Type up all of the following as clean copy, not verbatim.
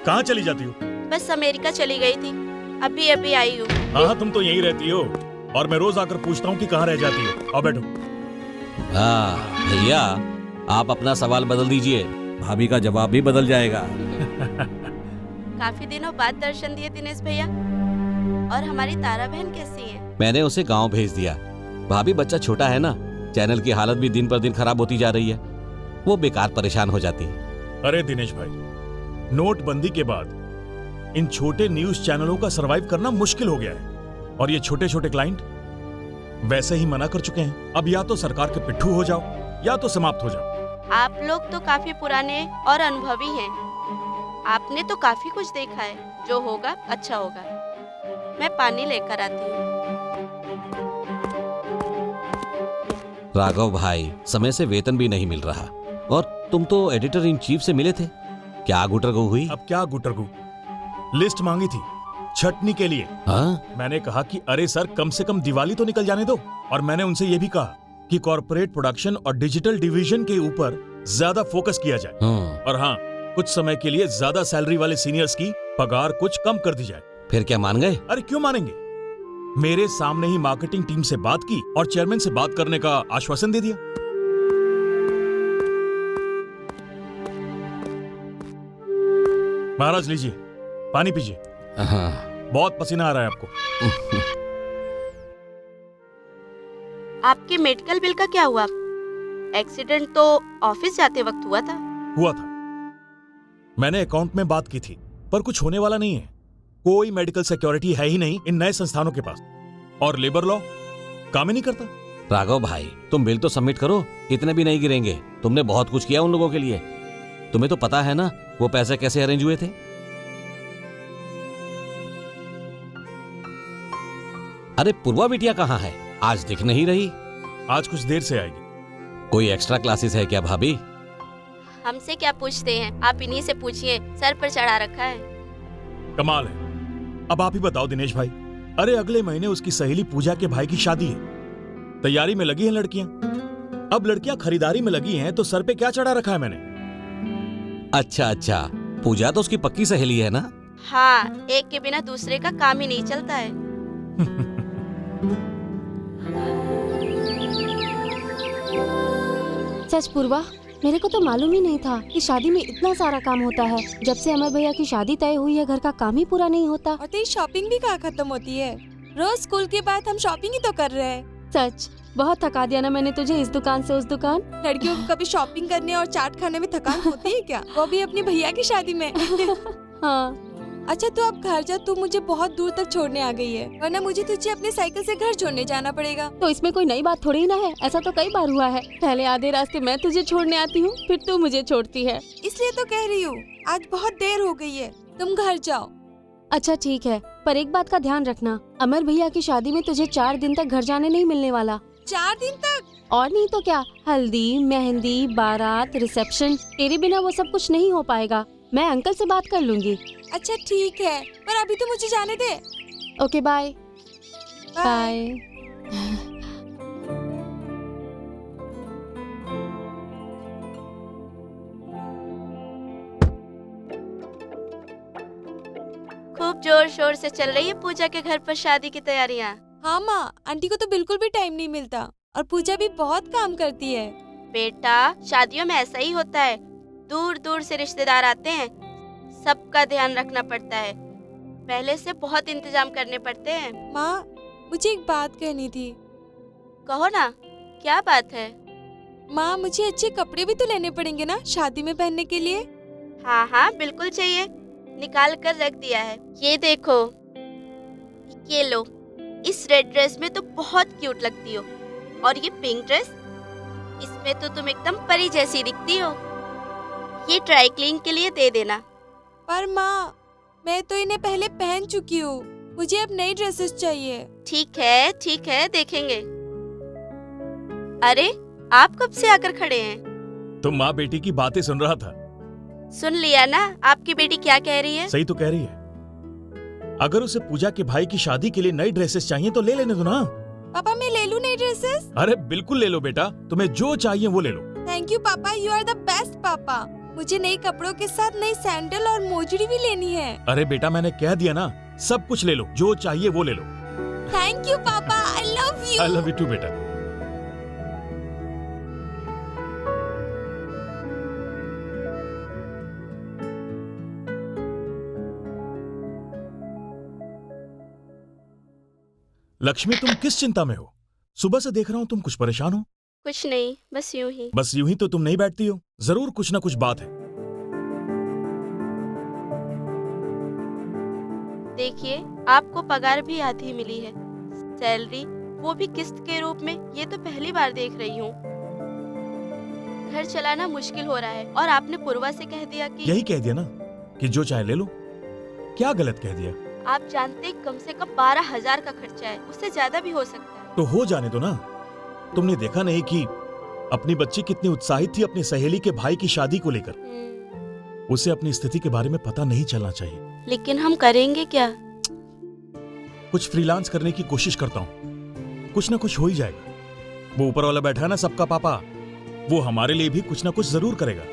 कहाँ चली जाती हो? बस अमेरिका चली गई थी, अभी अभी आई हूँ। हाँ, तुम तो यहीं रहती हो और मैं रोज आकर पूछता हूँ कि कहाँ रह जाती हो। आओ बैठो। हाँ भैया, आप अपना सवाल बदल दीजिए, भाभी का जवाब भी बदल जाएगा। काफी दिनों बाद दर्शन दिए दिनेश भैया। और हमारी तारा बहन कैसी है? मैंने उसे गांव भेज दिया। भाभी बच्चा छोटा है ना, चैनल की हालत भी दिन पर दिन खराब होती जा रही है, वो बेकार परेशान हो जाती है। अरे दिनेश भाई, नोटबंदी के बाद इन छोटे न्यूज चैनलों का सरवाइव करना मुश्किल हो गया है और ये छोटे छोटे क्लाइंट वैसे ही मना कर चुके हैं। अब या तो सरकार के पिट्ठू हो जाओ या तो समाप्त हो जाओ। आप लोग तो काफी पुराने और अनुभवी हैं। आपने तो काफी कुछ देखा है, जो होगा अच्छा होगा। मैं पानी लेकर आती हूँ। राघव भाई, समय से वेतन भी नहीं मिल रहा और तुम तो एडिटर इन चीफ से मिले थे, क्या गुटरगू हुई? अब क्या गुटरगू, लिस्ट मांगी थी छटनी के लिए। हाँ? मैंने कहा कि अरे सर, कम से कम दिवाली तो निकल जाने दो। और मैंने उनसे ये भी कहा कि कॉर्पोरेट प्रोडक्शन और डिजिटल डिवीजन के ऊपर ज्यादा फोकस किया जाए। और हाँ, कुछ समय के लिए ज्यादा सैलरी वाले सीनियर्स की पगार कुछ कम कर दी जाए। फिर क्या मान गए? अरे क्यों मानेंगे, मेरे सामने ही मार्केटिंग टीम से बात की और चेयरमैन से बात करने का आश्वासन दे दिया। महाराज लीजिए, पानी पीजिए। हाँ। बहुत पसीना आ रहा है आपको। आपके मेडिकल बिल का क्या हुआ? एक्सीडेंट तो ऑफिस जाते वक्त हुआ था। हुआ था, मैंने अकाउंट में बात की थी, पर कुछ होने वाला नहीं है। कोई मेडिकल सिक्योरिटी है ही नहीं इन नए संस्थानों के पास, और लेबर लॉ काम ही नहीं करता। राघव भाई, तुम बिल तो सबमिट करो, इतने भी नहीं गिरेंगे। तुमने बहुत कुछ किया उन लोगों के लिए, तुम्हें तो पता है ना वो पैसे कैसे अरेंज हुए थे। अरे पूर्वा बिटिया कहाँ है? आज दिख नहीं रही। आज कुछ देर से आएगी। कोई एक्स्ट्रा क्लासेस है क्या भाभी? हमसे क्या पूछते हैं, आप इन्हीं से पूछिए, सर पर चढ़ा रखा है। कमाल है। अब आप ही बताओ दिनेश भाई, अरे अगले महीने उसकी सहेली पूजा के भाई की शादी है, तैयारी में लगी हैं लड़कियां। अब लड़कियां खरीदारी में लगी हैं तो सर पे क्या चढ़ा रखा है मैंने? अच्छा अच्छा, पूजा तो उसकी पक्की सहेली है ना? हाँ, एक के बिना दूसरे का काम ही नहीं चलता है। सच पूर्वा, मेरे को तो मालूम ही नहीं था कि शादी में इतना सारा काम होता है। जब से अमर भैया की शादी तय हुई है, घर का काम ही पूरा नहीं होता। और तेरी शॉपिंग भी कहाँ खत्म होती है? रोज स्कूल के बाद हम शॉपिंग ही तो कर रहे हैं। सच, बहुत थका दिया ना मैंने तुझे, इस दुकान से उस दुकान। लड़कियों को कभी शॉपिंग करने और चाट खाने में थकान होती है क्या? वो भी अपनी भैया की शादी में। हाँ। अच्छा तू अब घर जा, तू मुझे बहुत दूर तक छोड़ने आ गई है, वरना मुझे तुझे अपनी साइकिल से घर छोड़ने जाना पड़ेगा। तो इसमें कोई नई बात थोड़ी ना है, ऐसा तो कई बार हुआ है। पहले आधे रास्ते मैं तुझे छोड़ने आती हूँ, फिर तू मुझे छोड़ती है। इसलिए तो कह रही हूँ, आज बहुत देर हो गई है, तुम घर जाओ। अच्छा ठीक है, पर एक बात का ध्यान रखना, अमर भैया की शादी में तुझे 4 दिन तक घर जाने नहीं मिलने वाला। 4 दिन तक? और नहीं तो क्या, हल्दी, मेहंदी, बारात, रिसेप्शन, तेरे बिना वो सब कुछ नहीं हो पाएगा। मैं अंकल से बात कर लूंगी। अच्छा ठीक है, पर अभी तो मुझे जाने दे। Okay bye. बाय। खूब जोर शोर से चल रही है पूजा के घर पर शादी की तैयारियाँ। हाँ माँ, आंटी को तो बिल्कुल भी टाइम नहीं मिलता और पूजा भी बहुत काम करती है। बेटा, शादियों में ऐसा ही होता है, दूर दूर से रिश्तेदार आते हैं, सबका ध्यान रखना पड़ता है, पहले से बहुत इंतजाम करने पड़ते हैं। माँ, मुझे एक बात कहनी थी। कहो ना, क्या बात है? माँ, मुझे अच्छे कपड़े भी तो लेने पड़ेंगे ना शादी में पहनने के लिए। हाँ हाँ बिल्कुल चाहिए, निकाल कर रख दिया है। ये देखो, ये लो, इस रेड ड्रेस में तो बहुत क्यूट लगती हो, और ये पिंक ड्रेस, इसमें तो तुम एकदम परी जैसी दिखती हो। ये ड्राई क्लीन के लिए दे देना। पर माँ, मैं तो इन्हें पहले पहन चुकी हूँ, मुझे अब नई ड्रेसेस चाहिए। ठीक है, देखेंगे। अरे, आप कब से आकर खड़े हैं? तो माँ बेटी की बातें सुन रहा था। सुन लिया ना, आपकी बेटी क्या कह रही है? सही तो कह रही है। अगर उसे पूजा के भाई की शादी के लिए नई ड्रेसेस चाहिए तो ले लेने दो ना। पापा, मैं ले लूं नई ड्रेसेस? अरे बिल्कुल ले लो बेटा, तुम्हें जो चाहिए वो ले लो। थैंक यू पापा, यू आर द बेस्ट पापा। मुझे नए कपड़ों के साथ नई सैंडल और मोजड़ी भी लेनी है। अरे बेटा, मैंने कह दिया ना, सब कुछ ले लो, जो चाहिए वो ले लो। थैंक यू पापा, I love you. I love you too बेटा। लक्ष्मी, तुम किस चिंता में हो? सुबह से देख रहा हूं तुम कुछ परेशान हो। कुछ नहीं, बस यूं ही। बस यूं ही तो तुम नहीं बैठती हो, जरूर कुछ ना कुछ बात है। देखिए, आपको पगार भी आधी मिली है, सैलरी वो भी किस्त के रूप में। ये तो पहली बार देख रही हूँ। घर चलाना मुश्किल हो रहा है और आपने पूर्वा से कह दिया कि यही कह दिया ना कि जो चाहे ले लो। क्या गलत कह दिया? आप जानते कम से कम 12,000 का खर्चा है, उससे ज्यादा भी हो सकता है। तो हो जाने दो ना। तुमने देखा नहीं कि अपनी बच्ची कितनी उत्साहित थी अपनी सहेली के भाई की शादी को लेकर। उसे अपनी स्थिति के बारे में पता नहीं चलना चाहिए। लेकिन हम करेंगे क्या? कुछ फ्रीलांस करने की कोशिश करता हूँ, कुछ ना कुछ हो ही जाएगा। वो ऊपर वाला बैठा है ना, सबका पापा, वो हमारे लिए भी कुछ ना कुछ जरूर करेगा।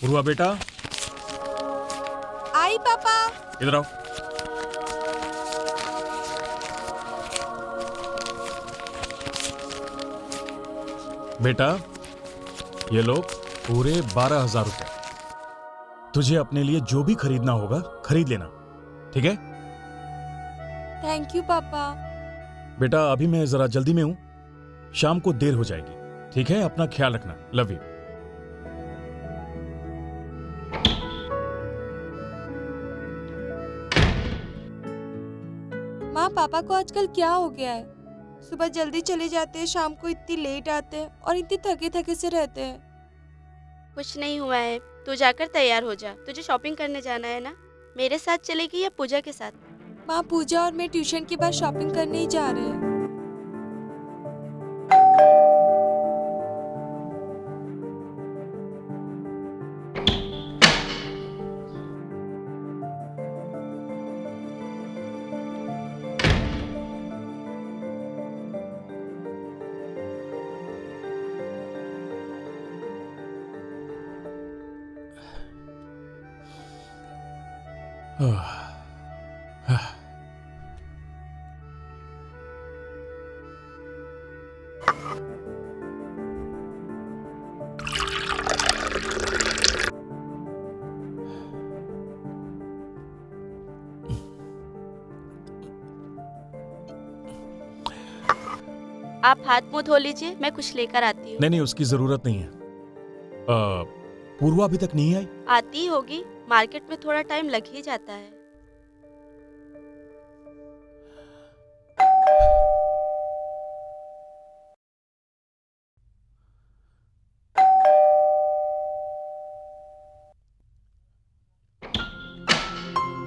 पूर्वा बेटा, आई पापा। इधर आओ। बेटा, ये लो पूरे 12,000 रुपए। तुझे अपने लिए जो भी खरीदना होगा खरीद लेना, ठीक है? थैंक यू पापा। बेटा, अभी मैं जरा जल्दी में हूं, शाम को देर हो जाएगी, ठीक है? अपना ख्याल रखना। Love you. माँ, पापा को आजकल क्या हो गया है? सुबह जल्दी चले जाते हैं, शाम को इतनी लेट आते हैं और इतनी थके थके से रहते हैं। कुछ नहीं हुआ है, तू जाकर तैयार हो जा। तुझे शॉपिंग करने जाना है ना? मेरे साथ चलेगी या पूजा के साथ? माँ, पूजा और मैं ट्यूशन के बाद शॉपिंग करने ही जा रहे हैं। आप हाथ मुंह धो लीजिए, मैं कुछ लेकर आती हूँ। नहीं, उसकी जरूरत नहीं है। पूर्वा अभी तक नहीं आई? आती होगी, मार्केट में थोड़ा टाइम लग ही जाता है।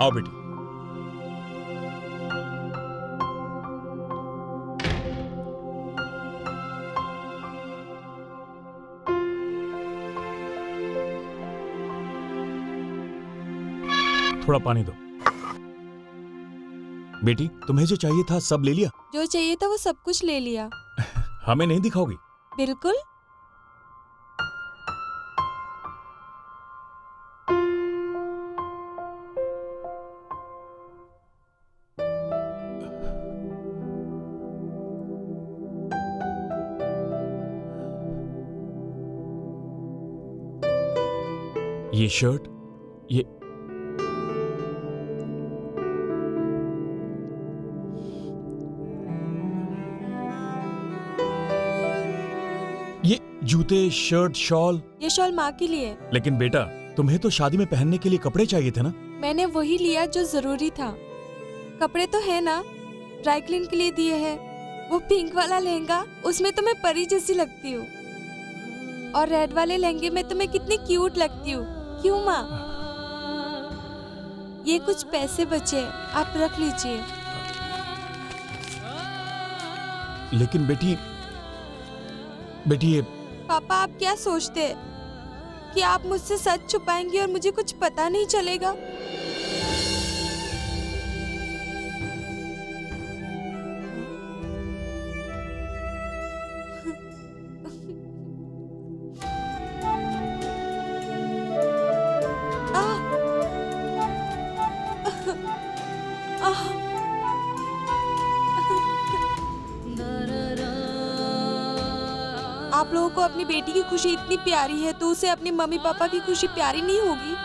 आओ बेटी। थोड़ा पानी दो। बेटी, तुम्हें जो चाहिए था सब ले लिया? जो चाहिए था वो सब कुछ ले लिया। हमें नहीं दिखाओगी? बिल्कुल। ये शर्ट, ये जूते, शर्ट, शॉल। ये शॉल माँ के लिए। लेकिन बेटा, तुम्हें तो शादी में पहनने के लिए कपड़े चाहिए थे ना? मैंने वही लिया जो जरूरी था। कपड़े तो है ना, ड्राई क्लीन के लिए दिए हैं। वो पिंक वाला लहंगा, उसमें तो मैं परी जैसी लगती हूँ। और रेड वाले लहंगे में तो मैं कितनी क्यूट लगती हूँ। क्यों माँ? ये कुछ पैसे बचे हैं, आप रख लीजिए। लेकिन बेटी ये पापा, आप क्या सोचते हैं कि आप मुझसे सच छुपाएंगे और मुझे कुछ पता नहीं चलेगा? आप लोगों को अपनी बेटी की खुशी इतनी प्यारी है तो उसे अपनी मम्मी पापा की खुशी प्यारी नहीं होगी?